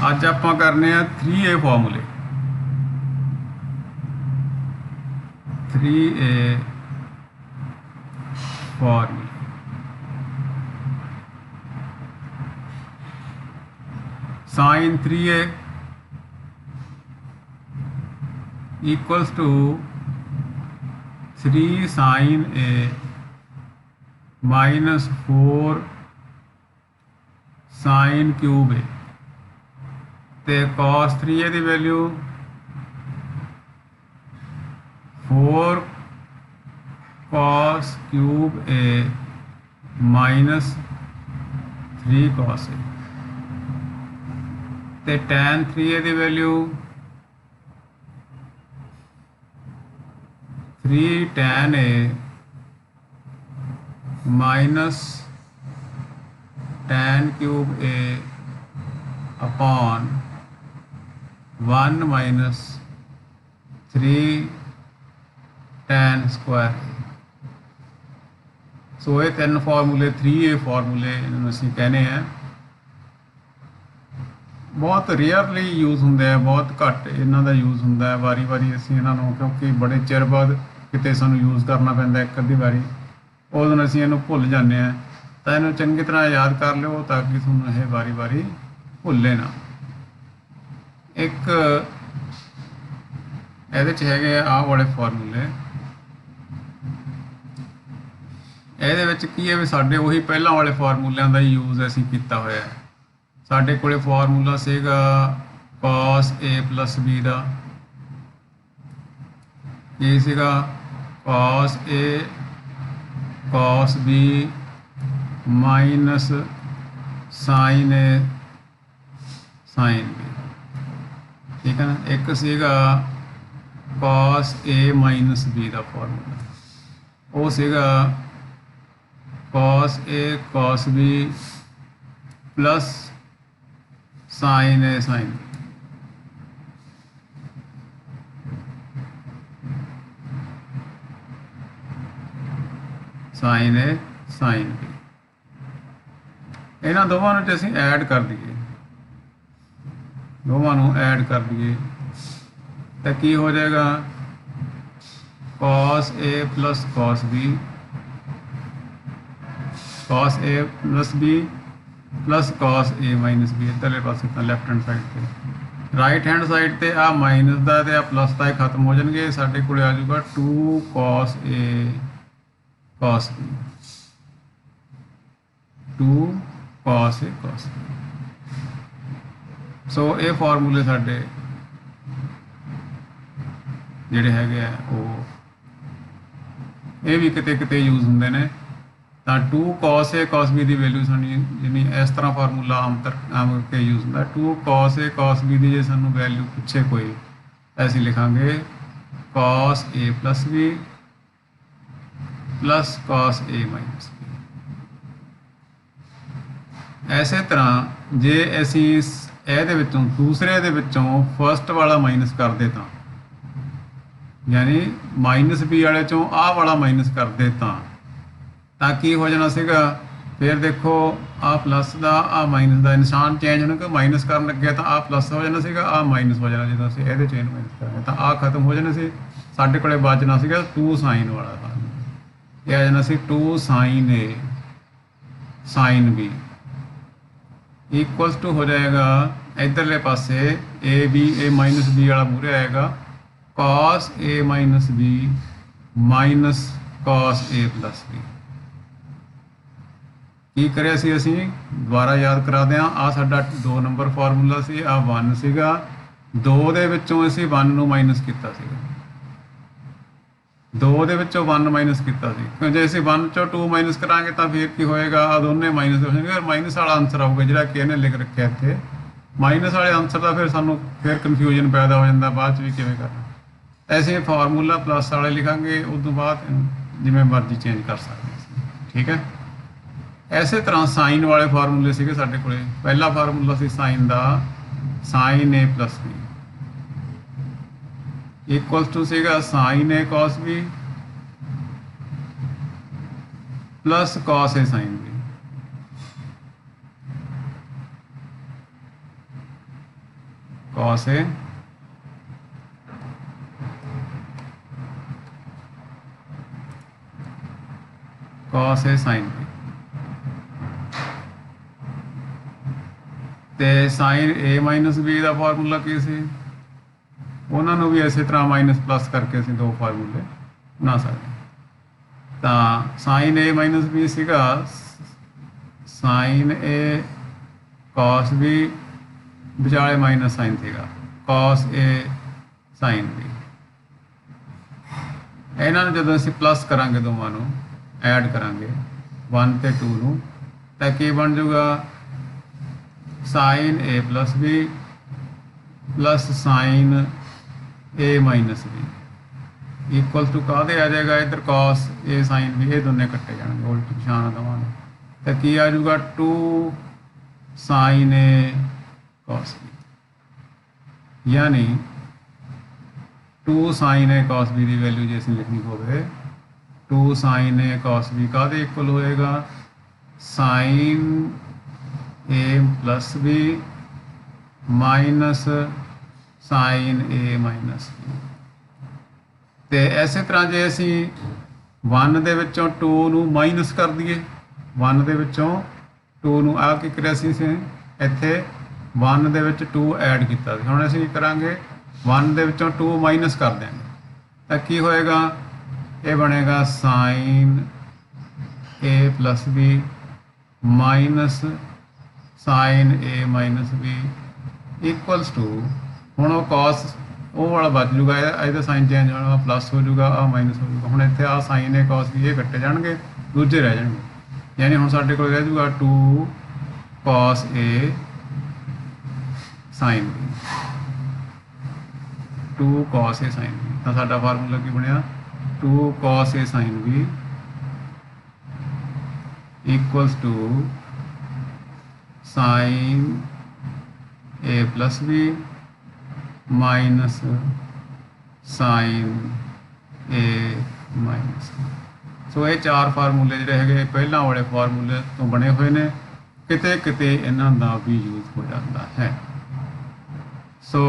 ਅੱਜ ਆਪਾਂ ਕਰਨੇ ਆ 3A ਫਾਰਮੂਲੇ। 3A ਫਾਰਮੂਲੇ sin 3A equals to 3 sin A minus 4 sin cube A ਤੇ cos 3A the value 4 cos cube A minus 3 cos A ਤੇ tan 3A the value 3 tan A minus tan cube A upon 1 minus 3 tan square A। ਸੋ ਇਹ ਤਿੰਨ ਫਾਰਮੂਲੇ 3A ਫਾਰਮੂਲੇ ਇਹਨੂੰ ਅਸੀਂ ਕਹਿੰਦੇ ਆ। ਬਹੁਤ ਰੇਅਰਲੀ ਯੂਜ਼ ਹੁੰਦੇ ਆ, ਬਹੁਤ ਘੱਟ ਇਹਨਾਂ ਦਾ ਯੂਜ਼ ਹੁੰਦਾ ਹੈ। ਵਾਰੀ ਵਾਰੀ ਅਸੀਂ ਇਹਨਾਂ ਨੂੰ, ਕਿਉਂਕਿ ਬੜੇ ਚਿਰ ਬਾਅਦ ਕਿਤੇ ਸਾਨੂੰ ਯੂਜ਼ ਕਰਨਾ ਪੈਂਦਾ ਇੱਕ ਅੱਧੀ ਵਾਰੀ, ਉਦੋਂ ਅਸੀਂ ਇਹਨੂੰ ਭੁੱਲ ਜਾਂਦੇ ਹਾਂ। ਤਾਂ ਇਹਨੂੰ ਚੰਗੀ ਤਰ੍ਹਾਂ ਯਾਦ ਕਰ ਲਿਓ ਤਾਂ ਕਿ ਤੁਹਾਨੂੰ ਇਹ ਵਾਰੀ ਵਾਰੀ ਭੁੱਲੇ ਨਾ। ਇੱਕ ਇਹਦੇ 'ਚ ਹੈਗੇ ਆਹ ਵਾਲੇ ਫਾਰਮੂਲੇ। ਇਹਦੇ ਵਿੱਚ ਕੀ ਹੈ ਵੀ ਸਾਡੇ ਉਹੀ ਪਹਿਲਾਂ ਵਾਲੇ ਫਾਰਮੂਲਿਆਂ ਦਾ ਯੂਜ਼ ਅਸੀਂ ਕੀਤਾ ਹੋਇਆ ਹੈ। ਸਾਡੇ ਕੋਲੇ ਫਾਰਮੂਲਾ ਸੀਗਾ cos A plus B ਦਾ। ਕੀ ਸੀਗਾ? cos A cos B minus sin A sin B। ਠੀਕ ਹੈ ਨਾ। ਇੱਕ ਸੀਗਾ cos A minus B ਦਾ ਫਾਰਮੂਲਾ, ਉਹ ਸੀਗਾ cos A cos B plus sin A sin B। sin A sin B ਇਹਨਾਂ ਦੋਵਾਂ ਨੂੰ ਅਸੀਂ ਐਡ ਕਰ ਦਈਏ, ਦੋਵਾਂ ਨੂੰ ਐਡ ਕਰ ਦਈਏ ਤਾਂ ਕੀ ਹੋ ਜਾਏਗਾ? cos A plus cos B cos A plus B plus cos A minus B। इधरले पासे तो लैफ्ट हैंड साइड पे, राइट हैंड साइड ते आ माइनस का ते आ प्लस का खत्म हो जाएंगे। साढ़े को आ जाऊगा 2 cos A cos B, 2 cos A cos B। सो ये फार्मूले साढ़े जिहड़े हैगे आ वो ये भी किते किते यूज होंदे ने। ਤਾਂ 2 cos A cos B the value ਸਾਡੀ ਜਿਵੇਂ ਇਸ ਤਰ੍ਹਾਂ ਫਾਰਮੂਲਾ ਆਮ ਕਰਕੇ ਯੂਜ਼ ਹੁੰਦਾ। 2 cos A cos B ਦੀ ਜੇ ਸਾਨੂੰ ਵੈਲਿਊ ਪੁੱਛੇ ਕੋਈ, ਅਸੀਂ ਲਿਖਾਂਗੇ cos A plus B plus cos A minus B। ਇਸੇ ਤਰ੍ਹਾਂ ਜੇ ਅਸੀਂ ਇਹਦੇ ਵਿੱਚੋਂ ਦੂਸਰੇ ਦੇ ਵਿੱਚੋਂ ਫਸਟ ਵਾਲਾ ਮਾਈਨਸ ਕਰਦੇ ਤਾਂ, ਯਾਨੀ ਮਾਈਨਸ B ਵਾਲੇ ਚੋਂ ਆਹ ਵਾਲਾ ਮਾਈਨਸ ਕਰਦੇ ਤਾਂ ਕੀ ਹੋ ਜਾਣਾ ਸੀਗਾ? ਫਿਰ ਦੇਖੋ ਆ ਪਲੱਸ ਦਾ ਆ ਮਾਈਨਸ ਦਾ ਨਿਸ਼ਾਨ ਚੇਂਜ ਹੋਣਾ, ਕਿ ਮਾਈਨਸ ਕਰਨ ਲੱਗਿਆ ਤਾਂ ਆ ਪਲੱਸ ਹੋ ਜਾਣਾ ਸੀਗਾ, ਆ ਮਾਈਨਸ ਹੋ ਜਾਣਾ। ਜਦੋਂ ਅਸੀਂ ਇਹਦੇ ਚੇਂਜ ਮਾਈਨਸ ਕਰਾਂਗੇ ਤਾਂ ਆ ਖਤਮ ਹੋ ਜਾਣਾ ਸੀ। ਸਾਡੇ ਕੋਲੇ ਬਚਣਾ ਸੀਗਾ 2 ਸਾਈਨ ਵਾਲਾ। ਇਹ ਆ ਜਾਣਾ ਸੀ 2 sine A sine B equals to ਹੋ ਜਾਏਗਾ ਇਧਰਲੇ ਪਾਸੇ A ਮਾਈਨਸ B ਵਾਲਾ ਮੂਹਰੇ ਆਏਗਾ cos A minus B minus cos A plus B। ਕੀ ਕਰਿਆ ਸੀ ਅਸੀਂ? ਦੁਬਾਰਾ ਯਾਦ ਕਰਾਦੇ ਹਾਂ। ਆ ਸਾਡਾ 2 ਨੰਬਰ ਫਾਰਮੂਲਾ ਸੀ, ਆ 1 ਸੀਗਾ। 2 ਦੇ ਵਿੱਚੋਂ ਅਸੀਂ 1 ਨੂੰ ਮਾਈਨਸ ਕੀਤਾ ਸੀਗਾ, 2 ਦੇ ਵਿੱਚੋਂ 1 ਮਾਈਨਸ ਕੀਤਾ ਸੀ। ਕਿਉਂ ਜੇ ਅਸੀਂ 1 ਚੋਂ 2 ਮਾਈਨਸ ਕਰਾਂਗੇ ਤਾਂ ਫਿਰ ਕੀ ਹੋਏਗਾ? ਆ ਦੋਨੇ ਮਾਈਨਸ ਹੋ ਜਾਣਗੇ। ਮਾਈਨਸ ਵਾਲਾ ਆਨਸਰ ਆਊਗਾ ਜਿਹੜਾ ਕਿ ਇਹਨੇ ਲਿਖ ਰੱਖਿਆ ਇੱਥੇ। ਮਾਈਨਸ ਵਾਲੇ ਆਨਸਰ ਦਾ ਫਿਰ ਸਾਨੂੰ ਫਿਰ ਕਨਫਿਊਜ਼ਨ ਪੈਦਾ ਹੋ ਜਾਂਦਾ ਬਾਅਦ 'ਚ ਵੀ ਕਿਵੇਂ ਕਰਨਾ। ਐਸੇ ਫਾਰਮੂਲਾ ਪਲੱਸ ਵਾਲੇ ਲਿਖਾਂਗੇ, ਉਸ ਤੋਂ ਬਾਅਦ ਜਿਵੇਂ ਮਰਜ਼ੀ ਚੇਂਜ ਕਰ ਸਕਦੇ ਹਾਂ। ਠੀਕ ਹੈ। ਇਸੇ ਤਰ੍ਹਾਂ ਸਾਈਨ ਵਾਲੇ ਫਾਰਮੂਲੇ ਸੀਗੇ ਸਾਡੇ ਕੋਲੇ। ਪਹਿਲਾ ਫਾਰਮੂਲਾ ਸੀ ਸਾਈਨ ਦਾ, sine A plus B equals to सीगा sine A cos B plus cos A sine B. cos A cos A sin B ਤੇ sin A ਮਾਈਨਸ B ਦਾ ਫਾਰਮੂਲਾ ਕੀ ਸੀ? ਉਹਨਾਂ ਨੂੰ ਵੀ ਇਸੇ ਤਰ੍ਹਾਂ ਮਾਈਨਸ ਪਲੱਸ ਕਰਕੇ ਅਸੀਂ ਦੋ ਫਾਰਮੂਲੇ ਬਣਾ ਸਕਦੇ। ਤਾਂ sin A ਮਾਈਨਸ B ਸੀਗਾ sin A cos B ਵਿਚਾਲੇ ਮਾਈਨਸ ਸਾਈਨ ਸੀਗਾ cos A sin B। ਇਹਨਾਂ ਨੂੰ ਜਦੋਂ ਅਸੀਂ ਪਲੱਸ ਕਰਾਂਗੇ ਦੋਵਾਂ ਨੂੰ ਐਡ ਕਰਾਂਗੇ 1 ਤੇ 2 ਨੂੰ ਤਾਂ ਕੀ ਬਣ ਜਾਊਗਾ sin A plus B plus sin A minus B equal to काहदे आ जाएगा इधर cos A sin B ये दोनों कट्टे जाएंगे उल्ट निशान दवा तो की आ जाऊगा 2 sin A cos B यानी 2 sin A cos B की वैल्यू जे असीं लिखनी होवे 2 sin A cos B काहदे इक्वल होएगा sin A plus B minus sin A minus B। तो इस तरह जे असी 1 दे विचों 2 नूं माइनस कर दईए 1 दे विचों 2 नूं आ की करिया सी इत्थे 1 दे विच 2 ऐड कीता सी। हुण असीं की करांगे 1 दे विचों 2 माइनस कर देंगे तो की होएगा ये बनेगा sin A plus B minus sin A minus B equals to हुण वो cos वो वाला बच जूगा इहदा साइन चेंज होना प्लस हो जूगा आ माइनस हो जूगा। हुण इत्थे आ sin A cos B ये कट्टे जाणगे दूजे रह जाणगे यानी हुण साडे कोल रह जूगा 2 cos A sin B 2 cos A sin B तो साडा फार्मूला की बनिया 2 cos A sin B equals to sin A plus B minus sin A minus so ये चार फार्मूले जिहड़े है पहला वाले फार्मूले तो बने हुए ने किते किते इन्हां दा भी यूज हो जाता है। सो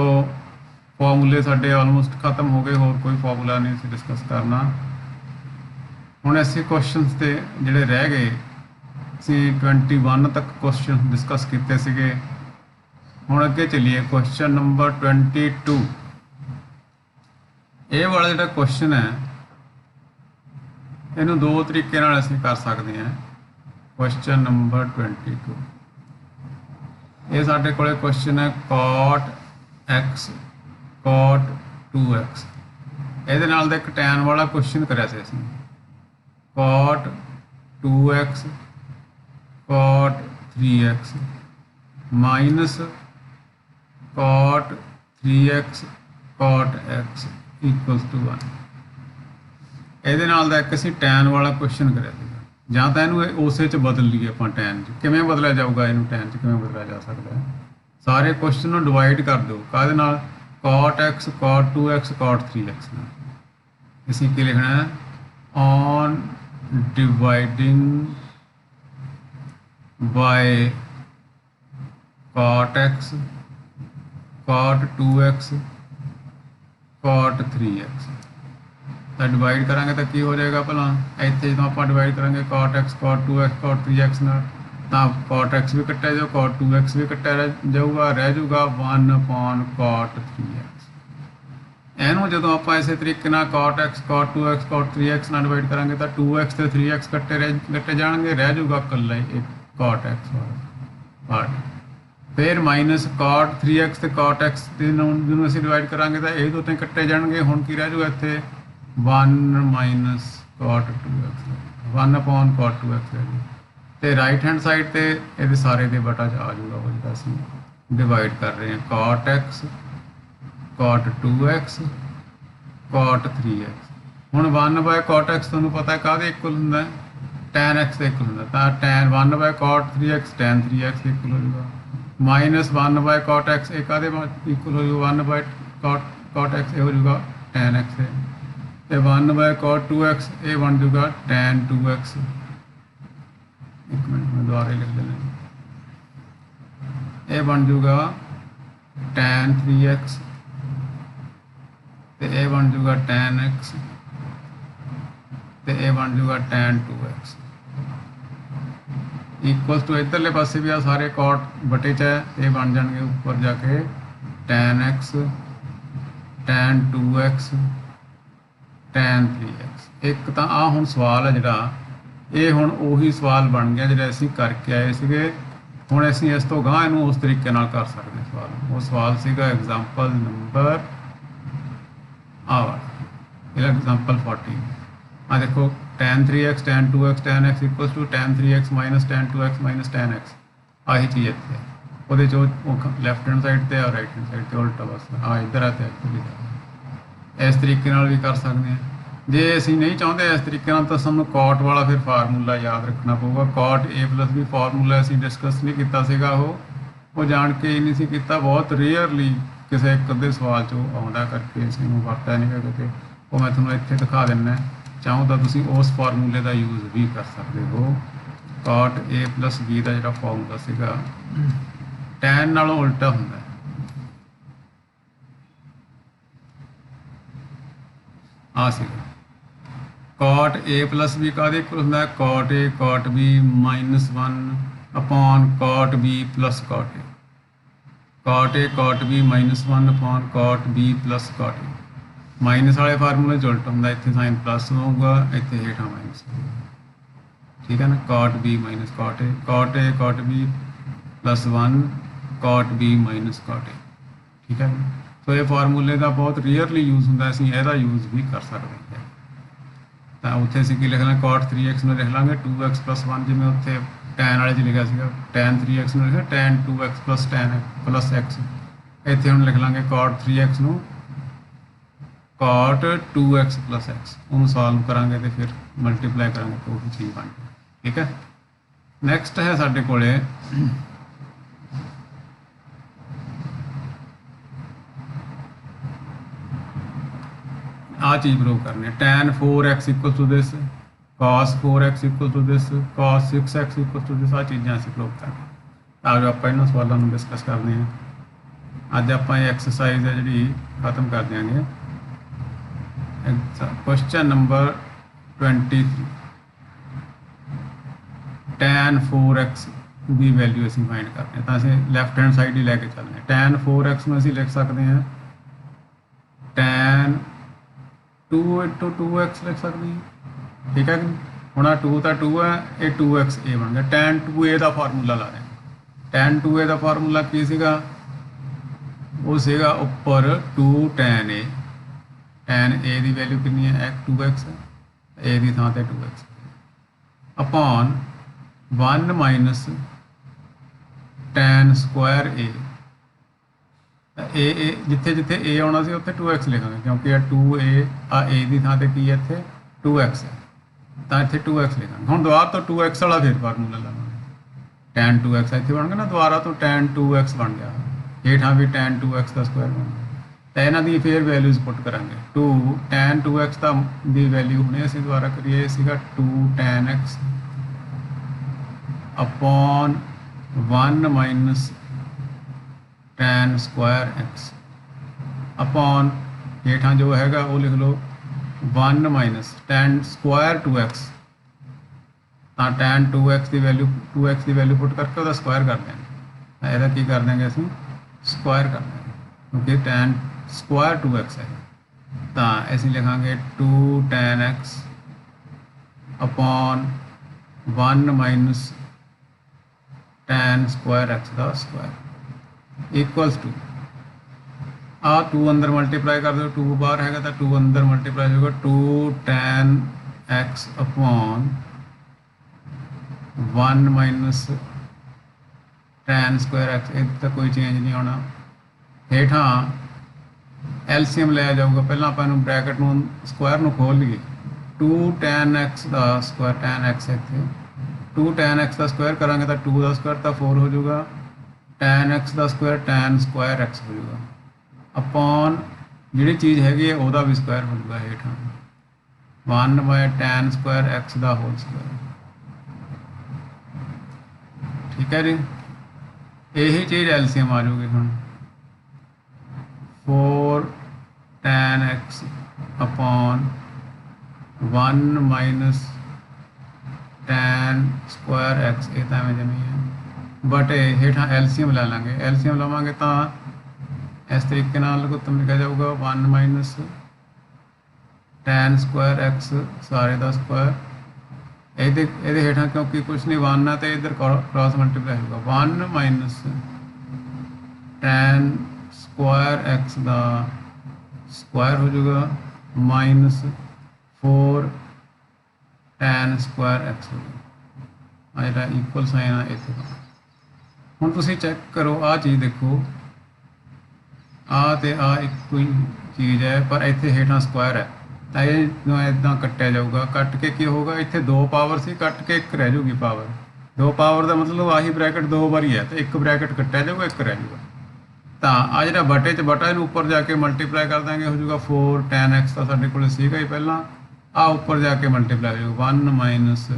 फार्मूले साडे ऑलमोस्ट खत्म हो गए होर कोई फार्मूला नहीं असीं डिस्कस करना। हुण असीं क्वेश्चनस ते जिहड़े रह गए असीं 21 तक क्वेश्चन डिस्कस किए सीगे। हुण अगे चलिए क्वेश्चन नंबर 22 ये वाला जिहड़ा क्वेश्चन है इनू दो तरीके नाल असीं कर सकते हैं। क्वेश्चन नंबर 22 ये साडे कोले क्वेश्चन है cot x cot 2x ਇਹਦੇ ਨਾਲ ਦਾ ਇੱਕ tan वाला क्वेश्चन करिया सी असीं cot 2x cot 3x minus cot 3x cot x equals to 1 ਇਹਦੇ ਨਾਲ ਦਾ ਇੱਕ ਅਸੀਂ tan वाला क्वेश्चन करिਆ ਸੀਗਾ ਜਾਂ ਤਾਂ ਇਹਨੂੰ ਉਸੇ 'ਚ ਬਦਲ ਲਈਏ ਆਪਾਂ tan 'ਚ ਕਿਵੇਂ ਬਦਲਿਆ ਜਾਊਗਾ ਇਹਨੂੰ tan 'ਚ ਕਿਵੇਂ ਬਦਲਿਆ ਜਾ ਸਕਦਾ ਹੈ। ਸਾਰੇ ਕੁਐਸਚਨ ਨੂੰ ਡਿਵਾਈਡ ਕਰ ਦਿਓ ਕਾਹਦੇ ਨਾਲ cot x cot 2x cot 3x ਨਾਲ ਅਸੀਂ ਕੀ ਲਿਖਣਾ ਹੈ on dividing by cot x cot 2x cot 3x तो डिवाइड करांगे तो की हो जाएगा भला इतने जो आप डिवाइड करेंगे cot x cot 2x cot 3x ना तो cot x भी कट्टा जाओ cot 2x भी कट्टा जाऊगा रह जाऊगा 1 cot 3x। ਇਹਨੂੰ ਜਦੋਂ ਆਪਾਂ ਇਸੇ ਤਰੀਕੇ ਨਾਲ cot x cot 2x cot 3x ਨਾਲ ਡਿਵਾਈਡ ਕਰਾਂਗੇ ਤਾਂ 2x ਤੇ 3x ਕੱਟੇ ਜਾਣਗੇ ਰਹਿ ਜਾਊਗਾ ਇਕੱਲਾ ਹੀ ਇੱਕ cot x ਪਾਰਟ फिर माइनस cot 3x ਤੇ cot x ਦੇ ਨੂੰ ਜਿਹਨੂੰ ਅਸੀਂ ਡਿਵਾਈਡ ਕਰਾਂਗੇ ਤਾਂ ਇਹ ਦੋਤੇ ਕੱਟੇ ਜਾਣਗੇ। ਹੁਣ ਕੀ ਰਹਿ ਜਾਊਗਾ ਇੱਥੇ 1 minus cot 2x 1 cot 2x ਰਹਿ ਜਾਊ ਤੇ ਰਾਈਟ ਹੈਂਡ ਸਾਈਡ ਤੇ ਇਹਦੇ ਸਾਰੇ ਦੇ ਬਟਾ ਚ ਆ ਜਾਊਗਾ ਉਹ ਜਿਹੜਾ ਅਸੀਂ ਡਿਵਾਈਡ ਕਰ ਰਹੇ ਹਾਂ cot x cot 2x cot 3x। ਹੁਣ 1 cot x ਤੁਹਾਨੂੰ ਪਤਾ ਹੈ ਕਾਹਦੇ ਇਕੁਅਲ ਹੁੰਦਾ ਹੈ tan x ਦੇ ਇਕੁਅਲ ਹੁੰਦਾ ਤਾਂ tan 1 cot 3x tan 3x equal ਹੋ ਜਾਊਗਾ माइनस 1 cot x एक आधे इक्वल हो जाएगा 1 cot x ये हो जाएगा tan x है तो 1 cot 2x ये बन जाएगा tan 2x। एक मिनट में दोबारा लिख देना ये बन जाएगा tan 3x ਤੇ ਇਹ ਬਣ ਜੂਗਾ tan x ਤੇ ਇਹ ਬਣ ਜੂਗਾ tan 2x ਇਕੁਅਲ ਟੂ ਇਧਰਲੇ ਪਾਸੇ ਵੀ ਆ ਸਾਰੇ cot ਬਟੇ 'ਚ ਹੈ, ਇਹ ਬਣ ਜਾਣਗੇ ਉੱਪਰ ਜਾ ਕੇ tan x tan 2x tan 3x। ਇੱਕ ਤਾਂ ਆ ਹੁਣ ਸਵਾਲ ਹੈ ਜਿਹੜਾ ਇਹ ਹੁਣ ਉਹੀ ਸਵਾਲ ਬਣ ਗਿਆ ਜਿਹੜਾ ਅਸੀਂ ਕਰਕੇ ਆਏ ਸੀਗੇ। ਹੁਣ ਅਸੀਂ ਇਸ ਤੋਂ ਗਾਂਹ ਇਹਨੂੰ ਉਸ ਤਰੀਕੇ ਨਾਲ ਕਰ ਸਕਦੇ ਹਾਂ ਸਵਾਲ। ਉਹ ਸਵਾਲ ਸੀਗਾ ਐਗਜ਼ਾਮਪਲ ਨੰਬਰ ਇਹ ਐਗਜ਼ਾਮਪਲ 40। ਆ ਦੇਖੋ tan 3x tan 2x tan x equal to tan 3x minus tan 2x minus tan x। ਆਹੀ ਚੀਜ਼ ਇੱਥੇ ਉਹਦੇ 'ਚ ਉਹ ਲੈਫਟ ਹੈਂਡ ਸਾਈਡ 'ਤੇ ਆ ਰਾਈਟ ਹੈਂਡ ਸਾਈਡ 'ਤੇ ਉਲਟਾ ਬਸ ਹਾਂ ਇੱਧਰ ਆ ਤੇ ਇਸ ਤਰੀਕੇ ਨਾਲ ਵੀ ਕਰ ਸਕਦੇ ਹਾਂ। ਜੇ ਅਸੀਂ ਨਹੀਂ ਚਾਹੁੰਦੇ ਇਸ ਤਰੀਕੇ ਨਾਲ ਤਾਂ ਸਾਨੂੰ cot ਵਾਲਾ ਫਿਰ ਫਾਰਮੂਲਾ ਯਾਦ ਰੱਖਣਾ ਪਊਗਾ। cot a ਪਲੱਸ ਵੀ ਫਾਰਮੂਲਾ ਅਸੀਂ ਡਿਸਕਸ ਨਹੀਂ ਕੀਤਾ ਸੀਗਾ, ਉਹ ਜਾਣ ਕੇ ਹੀ ਨਹੀਂ ਸੀ ਕੀਤਾ। ਬਹੁਤ ਰੇਅਰਲੀ ਕਿਸੇ ਇੱਕ ਅੱਧੇ ਸਵਾਲ 'ਚ ਆਉਂਦਾ ਕਰਕੇ ਅਸੀਂ ਨੂੰ ਵਰਤਿਆ ਨਹੀਂ ਕਿਤੇ। ਉਹ ਮੈਂ ਤੁਹਾਨੂੰ ਇੱਥੇ ਦਿਖਾ ਦਿੰਦਾ, ਚਾਹੋ ਤਾਂ ਤੁਸੀਂ ਉਸ ਫਾਰਮੂਲੇ ਦਾ ਯੂਜ਼ ਵੀ ਕਰ ਸਕਦੇ ਹੋ। cot a ਪਲੱਸ b ਦਾ ਜਿਹੜਾ ਫਾਰਮੂਲਾ ਸੀਗਾ tan ਨਾਲੋਂ ਉਲਟਾ ਹੁੰਦਾ। ਆ ਸੀਗਾ cot a plus b ਕਾਹਦੇ ਇਕੁਅਲ ਹੁੰਦਾ ਹੈ? cot a cot b minus 1 upon cot b plus cot a। cot a cot b minus 1 upon cot b plus cot a। Minus ਵਾਲੇ ਫਾਰਮੂਲੇ 'ਚ ਉਲਟ ਹੁੰਦਾ, ਇੱਥੇ ਸਾਈਨ ਪਲੱਸ ਹੋਊਗਾ, ਇੱਥੇ ਹੇਠਾਂ ਮਾਈਨਸ। ਠੀਕ ਹੈ ਨਾ, cot b minus cot a cot a cot b plus 1 cot b minus cot a। ਠੀਕ ਹੈ, ਸੋ ਇਹ ਫਾਰਮੂਲੇ ਦਾ ਬਹੁਤ ਰੇਅਰਲੀ ਯੂਜ਼ ਹੁੰਦਾ, ਅਸੀਂ ਇਹਦਾ ਯੂਜ਼ ਵੀ ਕਰ ਸਕਦੇ ਹਾਂ। ਤਾਂ ਉੱਥੇ ਅਸੀਂ ਕੀ ਲਿਖ ਲਾਂਗੇ cot 3x ਨੂੰ ਲਿਖ ਲਾਂਗੇ 2x plus 1, ਜਿਵੇਂ ਉੱਥੇ tan ਵਾਲੇ 'ਚ ਲਿਖਿਆ ਸੀਗਾ tan 3x ਨੂੰ ਲਿਖਿਆ tan 2x plus tan plus x। ਇੱਥੇ ਹੁਣ ਲਿਖ ਲਾਂਗੇ cot 3x ਨੂੰ cot 2x plus x। ਉਹਨੂੰ ਸੋਲਵ ਕਰਾਂਗੇ ਤੇ ਫਿਰ ਮਲਟੀਪਲਾਈ ਕਰਾਂਗੇ ਤਾਂ ਉਹੀ ਚੀਜ਼ ਬਣ ਜਾਏ। ਠੀਕ ਹੈ, ਨੈਕਸਟ ਹੈ ਸਾਡੇ ਕੋਲੇ ਆ ਚੀਜ਼ ਪ੍ਰੂਵ ਕਰਨੀ ਹੈ। tan 4x equal to this cos 4x equal to this cos 6x equal to this. ਆ ਚੀਜ਼ਾਂ ਅਸੀਂ ਪ੍ਰੂਵ ਕਰਨੀ। ਤਾਂ ਜੋ ਆਪਾਂ ਇਹਨਾਂ ਸਵਾਲਾਂ ਨੂੰ ਡਿਸਕਸ ਕਰਦੇ ਹਾਂ। ਅੱਜ ਆਪਾਂ ਇਹ ਐਕਸਰਸਾਈਜ਼ ਹੈ ਜਿਹੜੀ ਖਤਮ ਕਰ ਦਿਆਂਗੇ। ਕੁਐਸਚਨ ਨੰਬਰ 23 tan 4x ਦੀ ਵੈਲਿਊ ਅਸੀਂ ਫਾਈਂਡ ਕਰਦੇ ਹਾਂ। ਤਾਂ ਅਸੀਂ ਲੈਫਟ ਹੈਂਡ ਸਾਈਡ ਹੀ ਲੈ ਕੇ ਚੱਲਦੇ ਹਾਂ। tan 4x ਨੂੰ ਅਸੀਂ ਲਿਖ ਸਕਦੇ ਹਾਂ tan 2 into 2x ਲਿਖ ਸਕਦੇ ਹਾਂ। ਠੀਕ ਹੈ ਕਿ ਹੁਣ ਆ 2 ਤਾਂ 2 ਹੈ, ਇਹ 2x a ਬਣ ਗਿਆ। tan 2a ਦਾ ਫਾਰਮੂਲਾ ਲਾ ਰਹੇ ਹਾਂ। tan 2a ਦਾ ਫਾਰਮੂਲਾ ਕੀ ਸੀਗਾ? ਉਹ ਸੀਗਾ ਉੱਪਰ 2 tan a। tan a the value ਕਿੰਨੀ ਹੈ? 2x a ਦੀ ਥਾਂ ਤੇ 2x upon 1 minus tan Square a। a ਜਿੱਥੇ ਜਿੱਥੇ a ਆਉਣਾ ਸੀ ਉੱਥੇ 2x ਲਿਖਾਂਗੇ, ਕਿਉਂਕਿ ਇਹ 2a ਆ a ਦੀ ਥਾਂ ਤੇ ਕੀ ਹੈ ਇੱਥੇ 2x ਹੈ, ਤਾਂ ਇੱਥੇ 2x ਲਿਖਾਂਗੇ। ਹੁਣ ਦੁਬਾਰਾ ਤੋਂ 2x ਵਾਲਾ ਫਿਰ ਫਾਰਮੂਲਾ ਲਾਵਾਂਗੇ। tan 2x ਇੱਥੇ ਬਣ ਗਿਆ ਨਾ, ਦੁਬਾਰਾ ਤੋਂ tan 2x ਬਣ ਗਿਆ। ਹੇਠਾਂ ਵੀ tan 2x ਦਾ ਸਕੁਆਇਰ ਬਣ ਗਿਆ। ਤਾਂ ਇਹਨਾਂ ਦੀ ਫਿਰ ਵੈਲਿਊਜ਼ ਪੁੱਟ ਕਰਾਂਗੇ। 2 tan 2x ਦਾ ਦੀ ਵੈਲਿਊ ਹੁਣੇ ਅਸੀਂ ਦੁਬਾਰਾ ਕਰੀਏ ਸੀਗਾ 2 tan x upon 1 minus tan square x upon ਹੇਠਾਂ ਜੋ ਹੈਗਾ ਉਹ ਲਿਖ ਲਓ 1 ਮਾਈਨਸ tan ਸਕੁਆਇਰ 2x। ਤਾਂ tan 2x ਦੀ ਵੈਲਿਊ 2x ਦੀ ਵੈਲਿਊ ਪੁੱਟ ਕਰਕੇ ਉਹਦਾ ਸਕੁਆਇਰ ਕਰ ਦਿਆਂਗੇ। ਤਾਂ ਇਹਦਾ ਕੀ ਕਰ ਦਿਆਂਗੇ ਅਸੀਂ? ਸਕੁਆਇਰ ਕਰ ਦਿਆਂਗੇ, ਕਿਉਂਕਿ tan ਸਕੁਆਇਰ 2x ਹੈ। ਤਾਂ ਅਸੀਂ ਲਿਖਾਂਗੇ 2 tan x upon 1 minus tan square x ਦਾ ਸਕੁਆਇਰ ਇਕੁਅਲਸ ਟੂ ਆ 2 ਅੰਦਰ ਮਲਟੀਪਲਾਈ ਕਰ ਦਿਓ। 2 ਬਾਹਰ ਹੈਗਾ ਤਾਂ 2 ਅੰਦਰ ਮਲਟੀਪਲਾਈ ਹੋਗਾ 2 tan x upon 1 minus tan square x। ਇਹ ਤਾਂ ਕੋਈ ਚੇਂਜ ਨਹੀਂ ਹੋਣਾ। ਹੇਠਾਂ ਐਲਸੀਐਮ ਲਿਆ ਜਾਊਗਾ। ਪਹਿਲਾਂ ਆਪਾਂ ਇਹਨੂੰ ਬ੍ਰੈਕਟ ਨੂੰ ਸਕੁਆਇਰ ਨੂੰ ਖੋਲ ਲਈਏ। 2 tan x ਦਾ ਸਕੁਆਇਰ tan x ਇੱਥੇ 2 tan x ਦਾ ਸਕੁਆਇਰ ਕਰਾਂਗੇ ਤਾਂ 2 ਦਾ ਸਕੁਆਇਰ ਤਾਂ 4 ਹੋ ਜਾਊਗਾ। tan x ਦਾ ਸਕੁਆਇਰ tan ਸਕੁਆਇਰ x ਹੋ ਜਾਊਗਾ ਅਪੋਨ ਜਿਹੜੀ ਚੀਜ਼ ਹੈਗੀ ਹੈ ਉਹਦਾ ਵੀ ਸਕੁਆਇਰ ਹੋ ਜਾਊਗਾ ਹੇਠਾਂ 1 ਬਾਏ tan ਸਕੁਆਇਰ x ਦਾ ਹੋਲ ਸਕੁਆਇਰ। ਠੀਕ ਹੈ ਜੀ, ਇਹੀ ਚੀਜ਼ ਐਲਸੀਐਮ ਆ ਜਾਊਗੀ। ਹੁਣ 4 tan x upon 1 minus tan square x ये तो एवं जमी है बटे हेठा एलसीएम ला लाँगे एलसीएम लवांगे तो इस तरीके लघुत्तम लिखा जाऊगा 1 माइनस tan स्क्वायर x सारे का स्क्वायर ये हेठा क्योंकि कुछ नहीं 1 है तो इधर क्रॉस मल्टीप्लाई होगा 1 माइनस tan स्क्वायर x का स्क्वायर हो जाएगा माइनस 4 tan स्क्वायर x हो जाएगा जो इक्वल साइन है इतने ਹੁਣ ਤੁਸੀਂ ਚੈੱਕ ਕਰੋ ਆ ਚੀਜ਼ ਦੇਖੋ ਆ ਤੇ ਆ ਇੱਕੋ ਹੀ ਚੀਜ਼ ਹੈ ਪਰ ਇੱਥੇ ਹੇਠਾਂ ਸਕੁਆਇਰ ਹੈ ਤਾਂ ਇਹ ਨੂੰ ਇਦਾਂ ਕੱਟਿਆ ਜਾਊਗਾ ਕੱਟ ਕੇ ਕੀ ਹੋਊਗਾ ਇੱਥੇ 2 ਪਾਵਰ ਸੀ ਕੱਟ ਕੇ 1 ਰਹਿ ਜਾਊਗੀ ਪਾਵਰ 2 ਪਾਵਰ ਦਾ ਮਤਲਬ ਆਹੀ ਬ੍ਰੈਕਟ 2 ਵਾਰੀ ਹੈ ਤੇ ਇੱਕ ਬ੍ਰੈਕਟ ਕੱਟਿਆ ਜਾਊਗਾ 1 ਰਹਿ ਜਾਊਗਾ ਤਾਂ ਆ ਜਿਹੜਾ ਬਟੇ 'ਚ ਬਟਾ ਇਹਨੂੰ ਉੱਪਰ ਜਾ ਕੇ ਮਲਟੀਪਲਾਈ ਕਰ ਦਾਂਗੇ ਹੋ ਜਾਊਗਾ 4 tan x ਤਾਂ ਸਾਡੇ ਕੋਲ ਸੀਗਾ ਹੀ ਪਹਿਲਾਂ ਆ ਉੱਪਰ ਜਾ ਕੇ ਮਲਟੀਪਲਾਈ ਹੋ ਜਾਊਗਾ 1 ਮਾਈਨਸ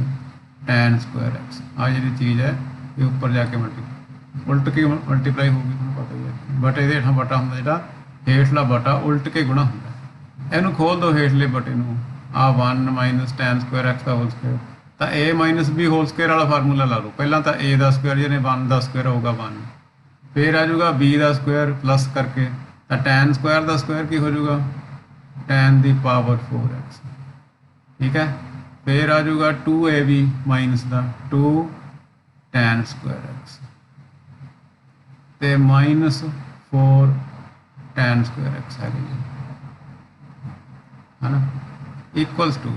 tan स्क्वायर x ਆ ਜਿਹੜੀ ਚੀਜ਼ ਹੈ ਇਹ ਉੱਪਰ ਜਾ ਕੇ उल्ट के मल्टीप्लाई होगी तुम पता ही है बटे ये हेठा बटा होंगे जो हेठला बटा उल्ट के गुणा होंगे इनू खोल दो हेठले बटे में आ 1 माइनस tan स्क्वायर x का होल स्क्वायर तो ए माइनस बी होल स्क्वायर वाला फार्मूला ला लो पहला तो ए का स्क्वायर यानी 1 का स्क्वायर होगा 1 फिर आ जाऊगा बी का स्क्वायर प्लस करके तो tan स्क्वायर का स्क्वायर की हो जाऊगा tan दी पावर 4x ठीक है फिर आ जाऊगा 2ab माइनस का 2 tan स्क्वायर x ਤੇ माइनस 4 tan स्क्वायर x है ना इक्वल्स टू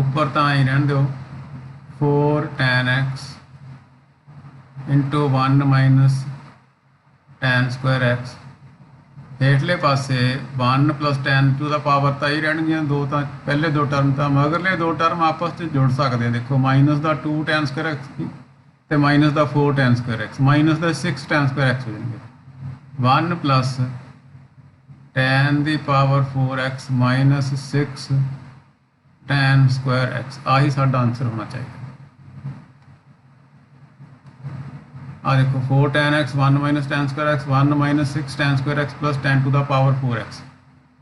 ऊपर तो ही रहने दो 4 tan x into 1 minus tan square x हेठले पासे 1 plus tan to the power तो ही रहनगियां दो तो पहले 2 टर्म तो मगरले 2 टर्म आपस में जुड़ सकते हैं देखो माइनस का 2 tan स्क्वायर x तो माइनस का 4 tan स्क्वायर x माइनस का 6 tan स्क्वायर x हो जाएंगे 1 plus tan the power 4x minus 6 tan square x आही साडा आंसर होना चाहिए आ देखो 4 tan x 1 minus tan square x 1 minus 6 tan square x plus tan to the power 4x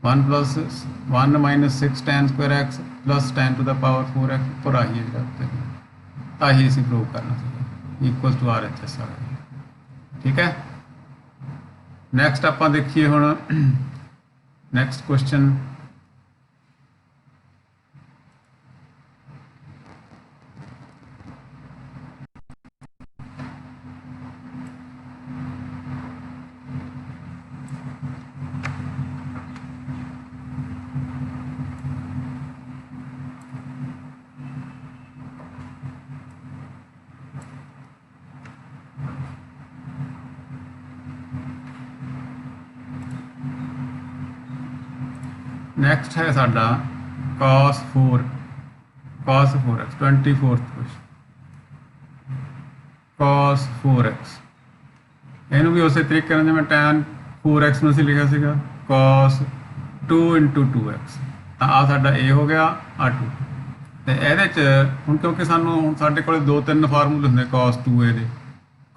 1 plus 1 minus 6 tan square x plus tan to the power 4x पर आही है आही असीं प्रूव करना चाहिए equal to R H S आ गई ठीक है नैक्सट आप देखिए हुण नैक्सट क्वेश्चन नैक्सट है साडा cos 4x 24th question cos 4x इनू भी उस तरीके जिवें tan 4x में असीं लिखा सीगा cos 2 इंटू 2x तो आ साडा ए हो गया आ 2 तो ये हुण क्योंकि सानू साडे कोल 2-3 फार्मूले हुंदे cos 2a दे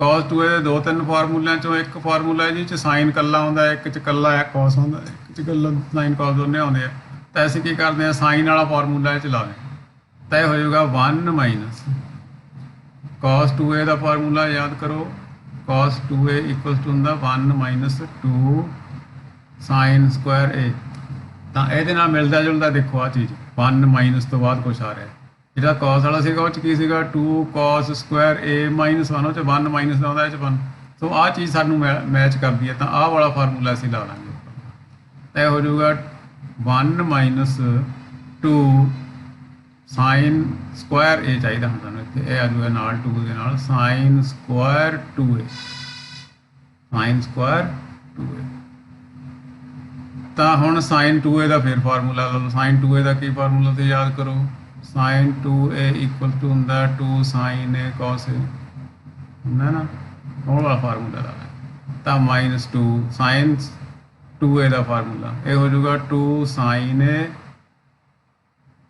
cos 2a दे 2-3 फार्मूलिਆਂ चों एक फार्मूला है जिस साइन कल्ला आउंदा एक च कल्ला cos आउंदा एक च कल्ला साइन cos दोने आउंदे आ तो असीं की करदे आ साइन वाला फार्मूला च ला दें तो हो जाएगा 1 माइनस cos 2a का फार्मूला याद करो cos 2a इक्वल्स टू हुंदा 1 माइनस 2 साइन स्क्वायर ए तो ये मिलता जुलता देखो आ चीज़ 1 माइनस तो बाद कुछ आ रहा है जो cos वाला सीगा वो की सीगा 2 cos स्क्वायर ए माइनस 1 वो 1 माइनस का आउंदा 1 सो आ चीज़ सानू मैच करती है तो आ वाला फार्मूला असीं ला लांगे तो हो जाऊगा 1 माइनस 2 साइन स्क्वायर ए चाहिए हम सानू इत्थे ए आ जाऊगा नाल 2 दे नाल sine square 2a sine square 2a तो हुण साइन 2a का फिर फार्मूला ला लो साइन 2a का की फार्मूला तो याद करो साइन 2a इक्वल टू होंदा 2 साइन ए कॉस ए है ना वो वाला फार्मूला ला तो माइनस 2 साइन 2a का फार्मूला ये हो जाएगा 2 साइन ए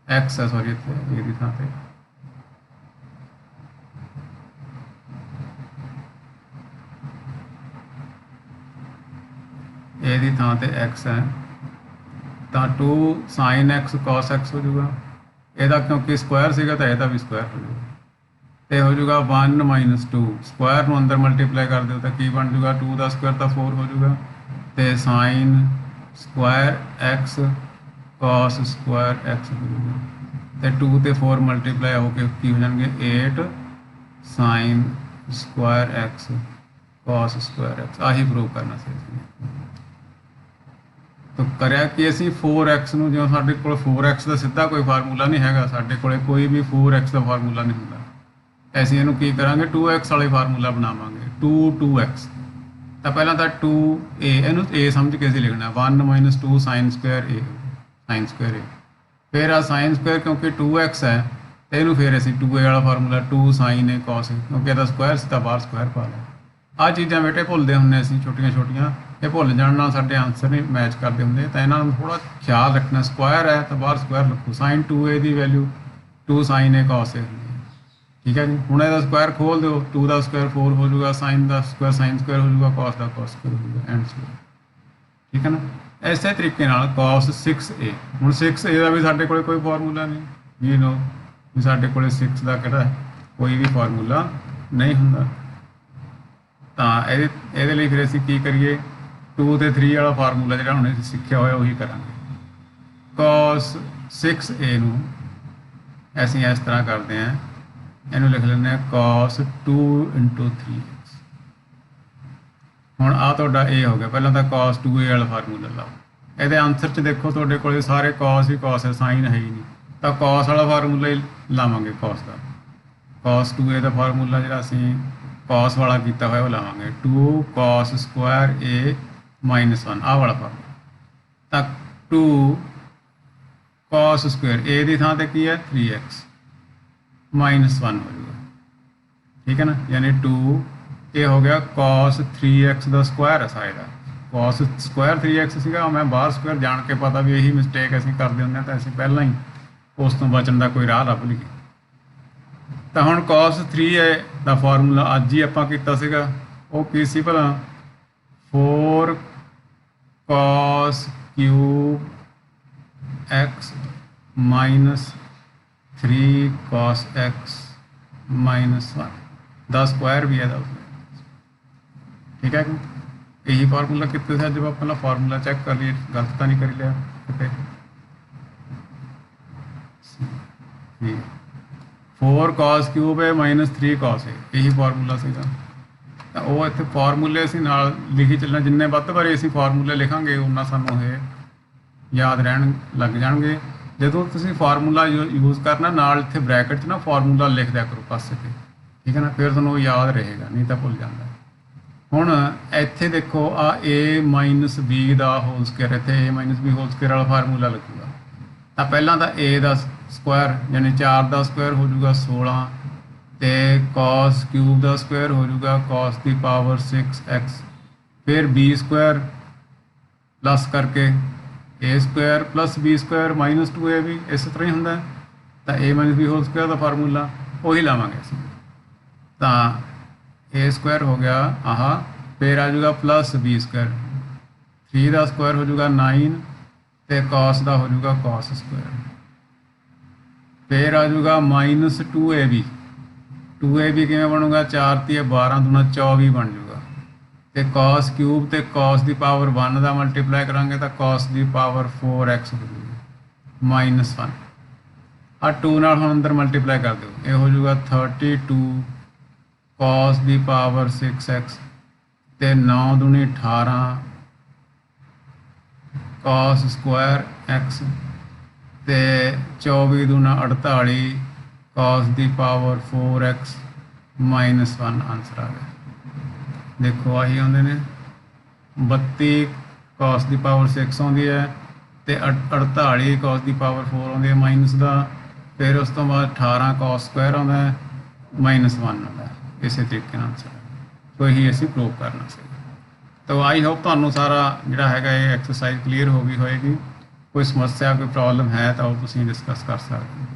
एक्स है सॉरी इतने ये थां पे ए की थां ते x है तो 2 sin x cos x हो जाऊगा। ਇਹਦਾ क्योंकि स्क्वायर ਸੀਗਾ ਤਾਂ ਇਹਦਾ भी स्क्वायर हो जाऊगा। तो हो जाऊगा 1 माइनस 2 स्क्वायर में अंदर मल्टीप्लाई कर दो तो की बन जाऊगा 2 का स्क्वायर तो 4 हो जाऊगा। तो sine square x cos square x हो जाऊगा। तो 2 तो 4 मल्टीप्लाई होकर की हो जाएंगे 8 sine square x cos square x. आही प्रूव करना चाहिए। तो करिया कि असी 4x ਨੂੰ ਜਿਵੇਂ ਸਾਡੇ ਕੋਲ 4x ਦਾ ਸਿੱਧਾ ਕੋਈ ਫਾਰਮੂਲਾ ਨਹੀਂ ਹੈਗਾ, ਸਾਡੇ ਕੋਲੇ ਕੋਈ ਵੀ 4x ਦਾ ਫਾਰਮੂਲਾ ਨਹੀਂ ਹੁੰਦਾ। ਅਸੀਂ ਇਹਨੂੰ ਕੀ ਕਰਾਂਗੇ 2x ਵਾਲੇ ਫਾਰਮੂਲਾ ਬਣਾਵਾਂਗੇ 2x। ਤਾਂ ਪਹਿਲਾਂ ਤਾਂ 2a ਇਹਨੂੰ a ਸਮਝ ਕੇ ਅਸੀਂ ਲਿਖਣਾ 1 - 2 sin square a sin square a। ਫਿਰ ਆ sin square ਕਿਉਂਕਿ 2x ਹੈ ਤੇ ਇਹਨੂੰ ਫਿਰ ਅਸੀਂ 2a ਵਾਲਾ formula 2 sin a cos a ਕਿਉਂਕਿ ਇਹਦਾ ਸਕੁਆਇਰ ਸੀ ਤਾਂ ਬਾਹਰ ਸਕੁਆਇਰ ਪਾ ਲਿਆ। ਆ ਚੀਜ਼ਾਂ ਬੇਟੇ ਭੁੱਲਦੇ ਹੁੰਦੇ ਅਸੀਂ ਛੋਟੀਆਂ ਇਹ ਭੁੱਲ ਜਾਣ ਨਾਲ ਸਾਡੇ ਆਨਸਰ ਨਹੀਂ ਮੈਚ ਕਰਦੇ ਹੁੰਦੇ। ਤਾਂ ਇਹਨਾਂ ਨੂੰ ਥੋੜ੍ਹਾ ਖਿਆਲ ਰੱਖਣਾ ਸਕੁਆਇਰ ਹੈ ਤਾਂ ਬਾਹਰ ਸਕੁਆਇਰ ਲਿਖੋ। Sign 2a the value 2 sin a cos a ਹੁੰਦੀ ਹੈ। ਠੀਕ ਹੈ ਜੀ। ਹੁਣ ਇਹਦਾ ਸਕੁਆਇਰ ਖੋਲ ਦਿਓ 2 ਦਾ ਸਕੁਆਇਰ 4 ਹੋ ਜਾਊਗਾ, ਸਾਈਨ ਦਾ ਸਕੁਆਇਰ ਸਾਈਨ ਸਕੁਆਇਰ ਹੋ ਜਾਊਗਾ, cos ਦਾ cos ਸਕੁਆਇਰ ਹੋ ਜਾਊਗਾ ਐਂਡ ਸੋ। ਠੀਕ ਹੈ ਨਾ। ਇਸੇ ਤਰੀਕੇ ਨਾਲ cos 6a। ਹੁਣ 6a ਦਾ ਵੀ ਸਾਡੇ ਕੋਲ ਕੋਈ ਫਾਰਮੂਲਾ ਨਹੀਂ। ਯੂ ਨੋ ਵੀ ਸਾਡੇ ਕੋਲ 6 ਦਾ ਕਿਹੜਾ ਕੋਈ ਵੀ ਫਾਰਮੂਲਾ ਨਹੀਂ ਹੁੰਦਾ। ਤਾਂ ਇਹਦੇ ਲਈ ਫਿਰ ਅਸੀਂ ਕੀ ਕਰੀਏ 2 ਤੇ 3 ਵਾਲਾ ਫਾਰਮੂਲਾ ਜਿਹੜਾ ਹੁਣ ਅਸੀਂ ਸਿੱਖਿਆ ਹੋਇਆ ਉਹੀ ਕਰਾਂਗੇ। cos 6a ਨੂੰ ਅਸੀਂ ਇਸ ਤਰ੍ਹਾਂ ਕਰਦੇ ਹਾਂ, ਇਹਨੂੰ ਲਿਖ ਲੈਂਦੇ ਹਾਂ cos 2 × 3x। ਹੁਣ ਆ ਤੁਹਾਡਾ a ਹੋ ਗਿਆ। ਪਹਿਲਾਂ ਤਾਂ cos 2a ਵਾਲਾ ਫਾਰਮੂਲਾ ਲਾਓ। ਇਹਦੇ ਆਨਸਰ 'ਚ ਦੇਖੋ ਤੁਹਾਡੇ ਕੋਲ ਸਾਰੇ cos ਹੀ cos ਹੈ, ਸਾਈਨ ਹੈ ਹੀ ਨਹੀਂ। ਤਾਂ cos ਵਾਲਾ ਫਾਰਮੂਲਾ ਹੀ ਲਾਵਾਂਗੇ cos ਦਾ। cos 2a ਦਾ ਫਾਰਮੂਲਾ ਜਿਹੜਾ ਅਸੀਂ cos ਵਾਲਾ ਕੀਤਾ ਹੋਇਆ ਉਹ ਲਾਵਾਂਗੇ 2 cos square a - 1 ਆਹ ਵਾਲਾ ਫਾਰਮੂਲਾ। ਤਾਂ 2 cos square a ਦੀ ਥਾਂ ਤੇ ਕੀ ਹੈ 3x - 1 ਹੋ ਜਾਊਗਾ। ਠੀਕ ਹੈ ਨਾ। ਯਾਨੀ 2 ਇਹ ਹੋ ਗਿਆ cos 3x ਦਾ ਸਕੁਆਇਰ ਹੈ ਸਾਰੇ ਦਾ। cos ਸਕੁਆਇਰ 3x ਸੀਗਾ, ਮੈਂ ਬਾਹਰ ਸਕੁਆਇਰ ਜਾਣ ਕੇ ਪਤਾ ਵੀ ਇਹੀ ਮਿਸਟੇਕ ਅਸੀਂ ਕਰਦੇ ਹੁੰਦੇ ਹਾਂ ਤਾਂ ਅਸੀਂ ਪਹਿਲਾਂ ਹੀ ਉਸ ਤੋਂ ਬਚਣ ਦਾ ਕੋਈ ਰਾਹ ਲੱਭ ਲਈਏ। ਤਾਂ ਹੁਣ cos 3a ਦਾ ਫਾਰਮੂਲਾ ਅੱਜ ਹੀ ਆਪਾਂ ਕੀਤਾ ਸੀਗਾ। ਉਹ ਕੀ ਸੀ ਭਲਾ 4 cos cube x - 3 cos x - 1 ਦਾ ਸਕੁਆਇਰ ਵੀ ਹੈ। ਠੀਕ ਹੈ ਜੀ। ਇਹੀ ਫਾਰਮੂਲਾ ਕਿੱਥੇ ਸੀ ਜब ਪਹਿਲਾਂ ਫਾਰਮੂਲਾ ਚੈੱਕ ਕਰ ਲਈਏ ਗਲਤ ਤਾਂ ਨਹੀਂ ਕਰੀ ਲਿਆ ਕਿਤੇ। 4 cos cube ਹੈ -3 cos ਹੈ ਇਹੀ ਫਾਰਮੂਲਾ ਸੀਗਾ। ਤਾਂ ਉਹ ਇੱਥੇ ਫਾਰਮੂਲੇ ਅਸੀਂ ਨਾਲ ਲਿਖੀ ਚੱਲਣਾ। ਜਿੰਨੇ ਵੱਧ ਵਾਰੀ ਅਸੀਂ ਫਾਰਮੂਲੇ ਲਿਖਾਂਗੇ ਉਨਾ ਸਾਨੂੰ ਇਹ ਯਾਦ ਰਹਿਣ ਲੱਗ ਜਾਣਗੇ। ਜਦੋਂ ਤੁਸੀਂ ਫਾਰਮੂਲਾ ਯੂਜ਼ ਕਰਨਾ ਨਾਲ ਇੱਥੇ ਬ੍ਰੈਕਟ 'ਚ ਨਾ ਫਾਰਮੂਲਾ ਲਿਖ ਦਿਆ ਕਰੋ ਪਾਸੇ 'ਤੇ। ਠੀਕ ਹੈ ਨਾ। ਫਿਰ ਤੁਹਾਨੂੰ ਉਹ ਯਾਦ ਰਹੇਗਾ, ਨਹੀਂ ਤਾਂ ਭੁੱਲ ਜਾਂਦਾ। ਹੁਣ ਇੱਥੇ ਦੇਖੋ ਆ a - b ਦਾ ਹੋਲ ਸਕੁਆਇਰ, ਇੱਥੇ a - b ਹੋਲ ਸਕੁਆਇਰ ਵਾਲਾ ਫਾਰਮੂਲਾ ਲੱਗੂਗਾ। ਤਾਂ ਪਹਿਲਾਂ ਤਾਂ a ਦਾ ਸਕੁਆਇਰ ਯਾਨੀ 4 ਦਾ ਸਕੁਆਇਰ ਹੋ ਜਾਊਗਾ 16 ਤੇ cos ਕਿਊਬ ਦਾ ਸਕੁਆਇਰ ਹੋ ਜਾਊਗਾ cos ਦੀ ਪਾਵਰ 6x। ਫਿਰ b ਸਕੁਆਇਰ ਪਲੱਸ ਕਰਕੇ a Square + b Square - 2ab ਇਸ ਤਰ੍ਹਾਂ ਹੀ ਹੁੰਦਾ। ਤਾਂ a - b ਹੋਲ ਸਕੁਆਇਰ ਦਾ ਫਾਰਮੂਲਾ ਉਹੀ ਲਾਵਾਂਗੇ ਅਸੀਂ। ਤਾਂ a ਸਕੁਆਇਰ ਹੋ ਗਿਆ ਆਹ, ਫਿਰ ਆ ਜਾਊਗਾ +b ਸਕੁਆਇਰ 3 ਦਾ ਸਕੁਆਇਰ ਹੋ ਜਾਊਗਾ 9 ਤੇ cos ਦਾ ਹੋ ਜਾਊਗਾ cos ਸਕੁਆਇਰ। ਫਿਰ ਆ ਜਾਊਗਾ -2ab 2ab ਕਿਵੇਂ ਬਣੂਗਾ 4 × 12 = 24 ਬਣ ਜਾਊਗਾ। ਤੇ cos ਕਿਊਬ ਤੇ cos ਦੀ ਪਾਵਰ 1 ਦਾ ਮਲਟੀਪਲਾਈ ਕਰਾਂਗੇ ਤਾਂ cos ਦੀ ਪਾਵਰ 4x ਹੋ ਜਾਊਗੀ -1। ਆ 2 ਨਾਲ ਹੁਣ ਅੰਦਰ ਮਲਟੀਪਲਾਈ ਕਰ ਦਿਓ, ਇਹ ਹੋ ਜਾਊਗਾ 32 cos ਦੀ ਪਾਵਰ 6x ਤੇ 9 × 18 cos ਸਕੁਆਇਰ x ਤੇ 24 × 48 cos ਦੀ ਪਾਵਰ 4x - 1 ਆਨਸਰ ਆ ਗਿਆ। ਦੇਖੋ ਆਹੀ ਆਉਂਦੇ ਨੇ 32 cos ਦੀ ਪਾਵਰ 6 ਆਉਂਦੀ ਹੈ ਤੇ 48 cos ਦੀ ਪਾਵਰ 4 ਆਉਂਦੀ ਹੈ ਮਾਈਨਸ ਦਾ। ਫਿਰ ਉਸ ਤੋਂ ਬਾਅਦ 18 cos ਸਕੁਆਇਰ ਆਉਂਦਾ ਹੈ -1 ਆਉਂਦਾ ਹੈ। ਇਸੇ ਤਰੀਕੇ ਨਾਲ ਆਨਸਰ ਸੋ ਇਹੀ ਅਸੀਂ ਪ੍ਰੂਵ ਕਰਨਾ ਸੀ। ਤਾਂ ਆਈ ਹੋਪ ਤੁਹਾਨੂੰ ਸਾਰਾ ਜਿਹੜਾ ਹੈਗਾ ਇਹ ਐਕਸਰਸਾਈਜ਼ ਕਲੀਅਰ ਹੋ ਗਈ ਹੋਏਗੀ। ਕੋਈ ਸਮੱਸਿਆ ਕੋਈ ਪ੍ਰੋਬਲਮ ਹੈ ਤਾਂ ਉਹ ਤੁਸੀਂ ਡਿਸਕਸ ਕਰ ਸਕਦੇ ਹੋ।